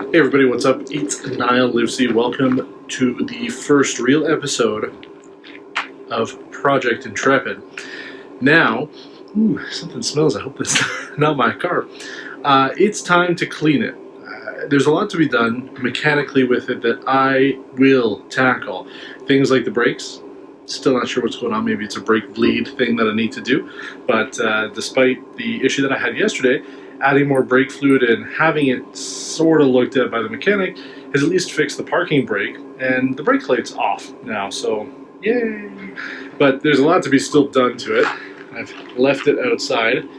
Hey everybody, what's up? It's Niall Livesey. Welcome to the first real episode of Project Intrepid. Now, something smells. I hope it's not my car. It's time to clean it. There's a lot to be done mechanically with it that I will tackle. Things like the brakes. Still not sure what's going on. Maybe it's a brake bleed thing that I need to do. But despite the issue that I had yesterday, adding more brake fluid and having it sort of looked at by the mechanic has at least fixed the parking brake, and the brake light's off now, so yay! But there's a lot to be still done to it. I've left it outside.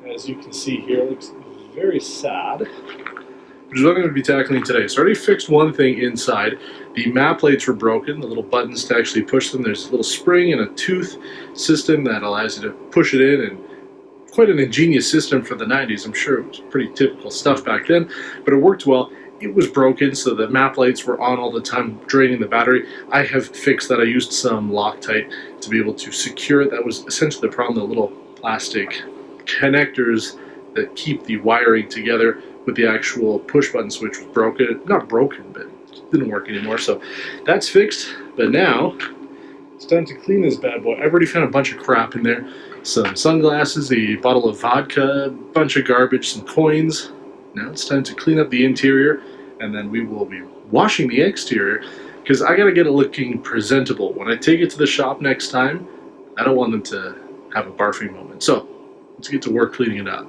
As you can see here, it looks very sad, which is what I'm going to be tackling today. So I already fixed one thing inside. The map lights were broken, the little buttons to actually push them. There's a little spring and a tooth system that allows you to push it in, and quite an ingenious system for the 90s. I'm sure it was pretty typical stuff back then, but it worked well. It was broken, so the map lights were on all the time, draining the battery. I have fixed that. I used some Loctite to be able to secure it. That was essentially the problem. The little plastic connectors that keep the wiring together with the actual push button switch was broken. Not broken, but it didn't work anymore. So that's fixed, but now it's time to clean this bad boy. I've already found a bunch of crap in there. Some sunglasses, a bottle of vodka, a bunch of garbage, some coins. Now it's time to clean up the interior, and then we will be washing the exterior, because I gotta get it looking presentable. When I take it to the shop next time, I don't want them to have a barfing moment. So let's get to work cleaning it up.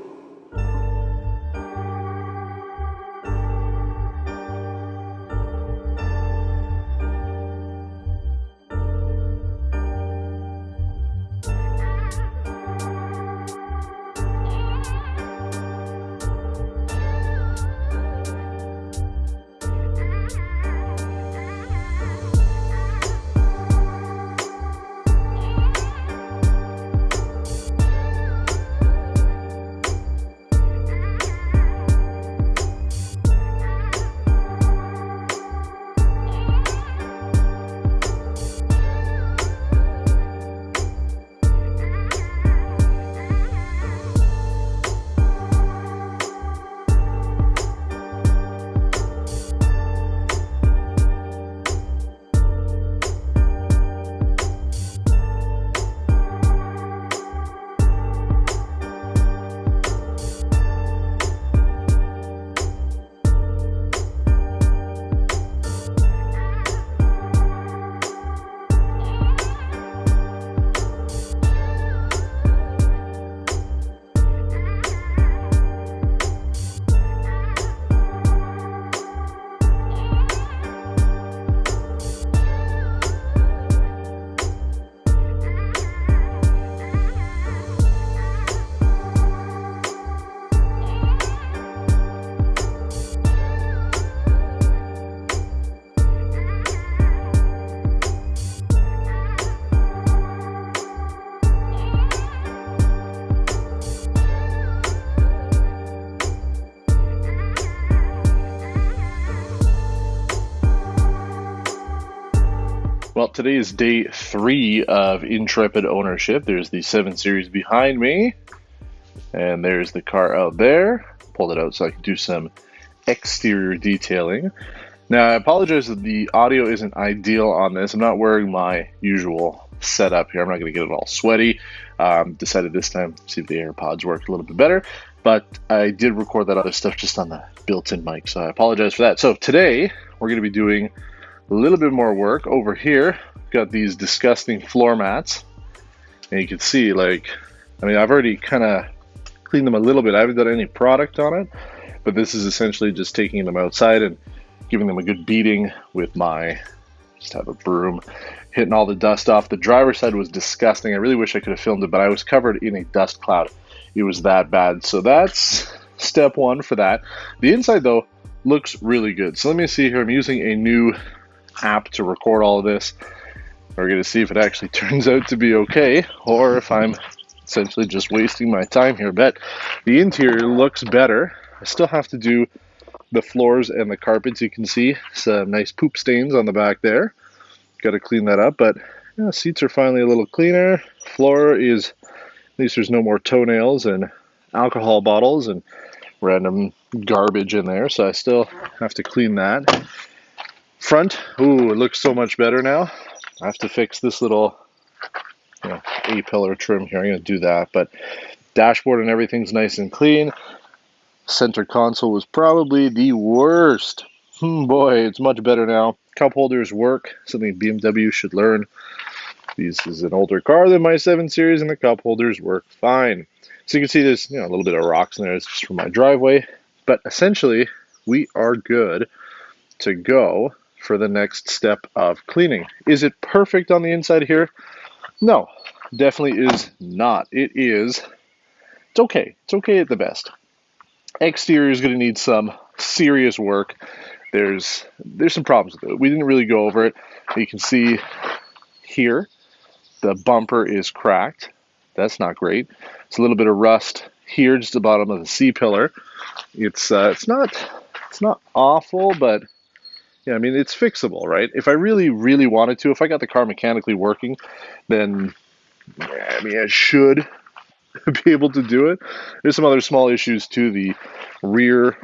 Well, today is day 3 of Intrepid ownership. There's the 7 Series behind me, and there's the car out there. Pulled it out so I can do some exterior detailing. Now, I apologize that the audio isn't ideal on this. I'm not wearing my usual setup here. I'm not going to get it all sweaty. Decided this time to see if the AirPods work a little bit better, but I did record that other stuff just on the built-in mic, so I apologize for that. So today, we're going to be doing a little bit more work over here. Got these disgusting floor mats, and you can see, I've already kind of cleaned them a little bit. I haven't done any product on it, but this is essentially just taking them outside and giving them a good beating with just have a broom, hitting all the dust off. The driver's side was disgusting. I really wish I could have filmed it, but I was covered in a dust cloud. It was that bad. So that's step 1 for that. The inside, though, looks really good. So let me see here. I'm using a new app to record all of this. We're going to see if it actually turns out to be okay, or if I'm essentially just wasting my time here. But the interior looks better. I still have to do the floors and the carpets. You can see some nice poop stains on the back there. Got to clean that up, but seats are finally a little cleaner. Floor is, at least there's no more toenails and alcohol bottles and random garbage in there, so I still have to clean that. Front, ooh, it looks so much better now. I have to fix this little A-pillar trim here. I'm going to do that, but dashboard and everything's nice and clean. Center console was probably the worst. Boy, it's much better now. Cup holders work, something BMW should learn. This is an older car than my 7 Series, and the cup holders work fine. So you can see there's a little bit of rocks in there. It's just from my driveway. But essentially, we are good to go for the next step of cleaning. Is it perfect on the inside here? No, definitely is not. It's okay. It's okay at the best. Exterior is going to need some serious work. There's some problems with it. We didn't really go over it. You can see here the bumper is cracked. That's not great. It's a little bit of rust here, just the bottom of the C-pillar. It's not awful, but yeah, I mean, it's fixable, right? If I really, really wanted to, if I got the car mechanically working, then I mean, I should be able to do it. There's some other small issues too. The rear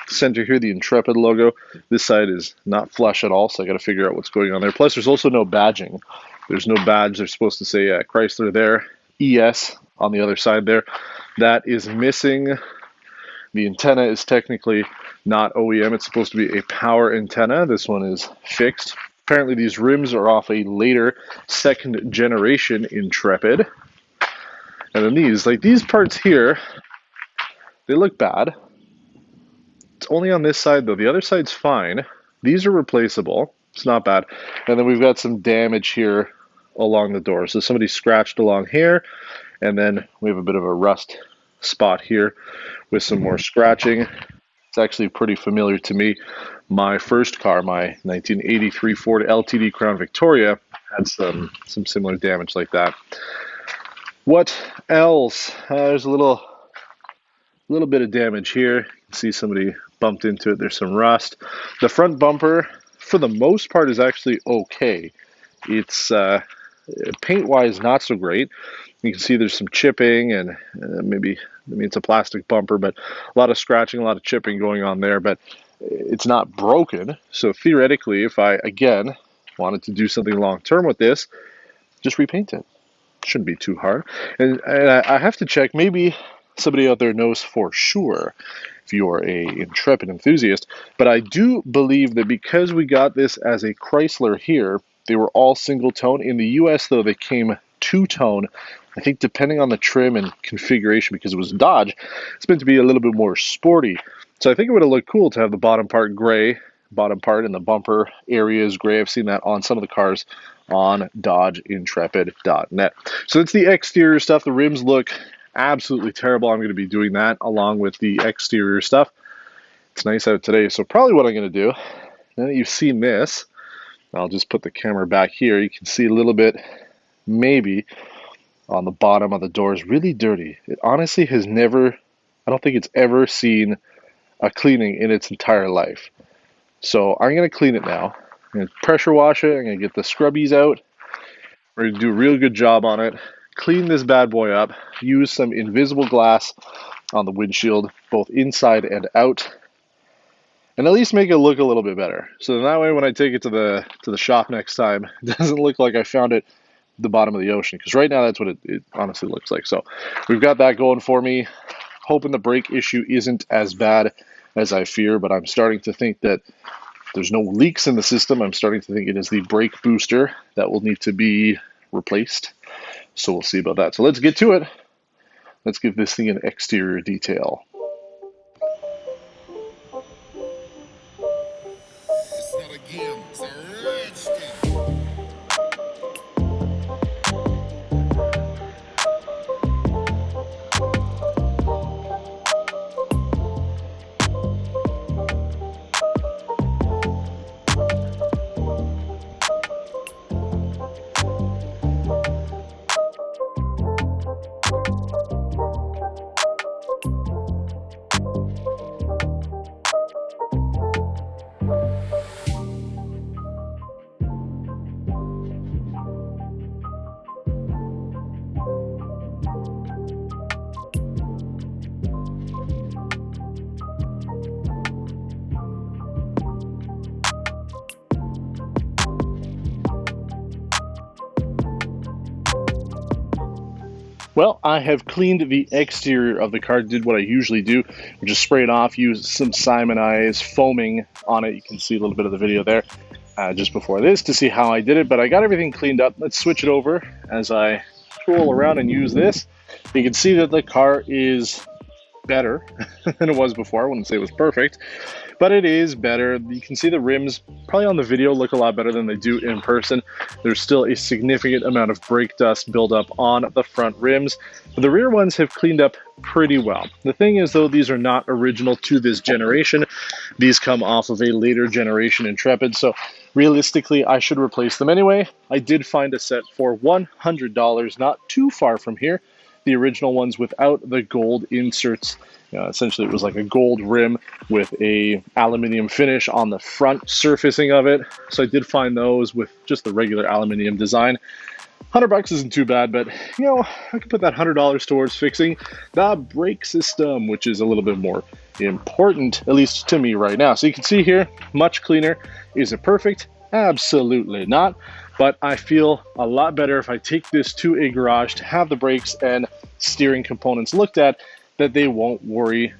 center here, the Intrepid logo, this side is not flush at all, so I got to figure out what's going on there. Plus, there's also no badging. There's no badge. They're supposed to say Chrysler there, ES on the other side there. That is missing. The antenna is technically not OEM. It's supposed to be a power antenna. This one is fixed. Apparently, these rims are off a later second generation Intrepid. And then these parts here, they look bad. It's only on this side, though. The other side's fine. These are replaceable. It's not bad. And then we've got some damage here along the door. So somebody scratched along here, and then we have a bit of a rust spot here with some more scratching. It's actually pretty familiar to me. My first car, my 1983 Ford LTD Crown Victoria, had some similar damage like that. What else? There's a little bit of damage here. You can see somebody bumped into it. There's some rust. The front bumper, for the most part, is actually okay. It's paint-wise not so great. You can see there's some chipping, and maybe it's a plastic bumper, but a lot of scratching, a lot of chipping going on there. But it's not broken. So theoretically, if I again wanted to do something long-term with this, just repaint it. Shouldn't be too hard. And I have to check. Maybe somebody out there knows for sure if you're a Intrepid enthusiast, but I do believe that because we got this as a Chrysler here, they were all single tone. In the US, though, they came two-tone. I think depending on the trim and configuration, because it was Dodge, it's meant to be a little bit more sporty. So I think it would have looked cool to have the bottom part gray, bottom part and the bumper area is gray. I've seen that on some of the cars on DodgeIntrepid.net. So that's the exterior stuff. The rims look absolutely terrible. I'm going to be doing that along with the exterior stuff. It's nice out today, so probably what I'm going to do, now that you've seen this, I'll just put the camera back here. You can see a little bit, maybe, on the bottom of the doors, really dirty. It honestly has never, I don't think it's ever seen a cleaning in its entire life. So I'm going to clean it now. I'm going to pressure wash it. I'm going to get the scrubbies out. We're going to do a real good job on it. Clean this bad boy up. Use some invisible glass on the windshield, both inside and out. And at least make it look a little bit better. So that way when I take it to the shop next time, it doesn't look like I found it at the bottom of the ocean. Because right now that's what it honestly looks like. So we've got that going for me. Hoping the brake issue isn't as bad as I fear, but I'm starting to think that there's no leaks in the system. I'm starting to think it is the brake booster that will need to be replaced. So we'll see about that. So let's get to it. Let's give this thing an exterior detail. It's not a game, it's a rich thing. Well, I have cleaned the exterior of the car, did what I usually do, which is spray it off, use some Simonized foaming on it. You can see a little bit of the video there just before this to see how I did it, but I got everything cleaned up. Let's switch it over as I roll around and use this. You can see that the car is better than it was before. I wouldn't say it was perfect, but it is better. You can see the rims probably on the video look a lot better than they do in person. There's still a significant amount of brake dust buildup on the front rims, but the rear ones have cleaned up pretty well. The thing is, though, these are not original to this generation. These come off of a later generation Intrepid, so realistically I should replace them anyway. I did find a set for $100 not too far from here. The original ones without the gold inserts. Essentially it was like a gold rim with a aluminum finish on the front surfacing of it. So I did find those with just the regular aluminum design. $100 isn't too bad, but I could put that $100 towards fixing the brake system, which is a little bit more important, at least to me right now. So you can see here, much cleaner. Is it perfect? Absolutely not. But I feel a lot better if I take this to a garage to have the brakes and steering components looked at, that they won't worry,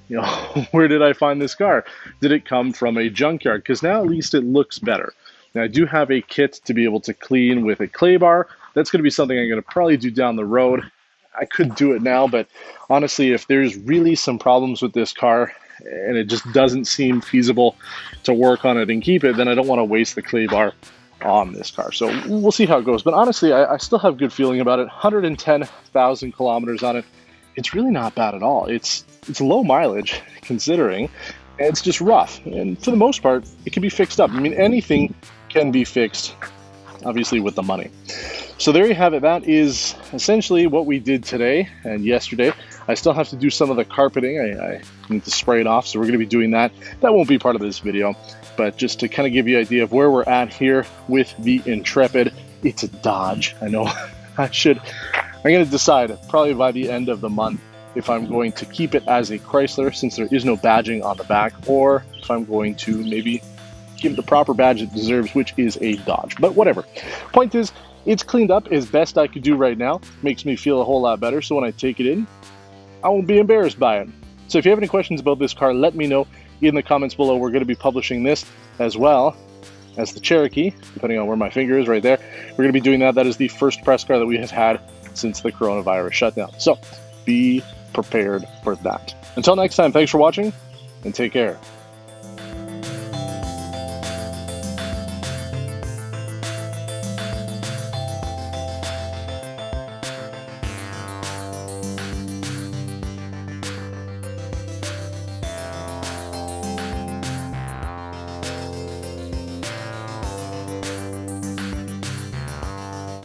where did I find this car? Did it come from a junkyard? Because now at least it looks better. Now I do have a kit to be able to clean with a clay bar. That's going to be something I'm going to probably do down the road. I could do it now, but honestly, if there's really some problems with this car and it just doesn't seem feasible to work on it and keep it, then I don't want to waste the clay bar on this car. So we'll see how it goes. But honestly, I still have good feeling about it. 110,000 kilometers on it. It's really not bad at all. It's low mileage considering. It's just rough. And for the most part, it can be fixed up. I mean, anything can be fixed, obviously, with the money. So there you have it. That is essentially what we did today and yesterday. I still have to do some of the carpeting. I need to spray it off, so we're going to be doing that. That won't be part of this video, but just to kind of give you an idea of where we're at here with the Intrepid. It's a Dodge. I know I'm going to decide probably by the end of the month if I'm going to keep it as a Chrysler, since there is no badging on the back, or if I'm going to maybe give it the proper badge it deserves, which is a Dodge. But whatever. Point is, it's cleaned up as best I could do right now. Makes me feel a whole lot better, so when I take it in, I won't be embarrassed by it. So if you have any questions about this car, let me know in the comments below. We're going to be publishing this as well as the Cherokee, depending on where my finger is right there. We're going to be doing that. That is the first press car that we have had since the coronavirus shutdown. So be prepared for that. Until next time, thanks for watching and take care.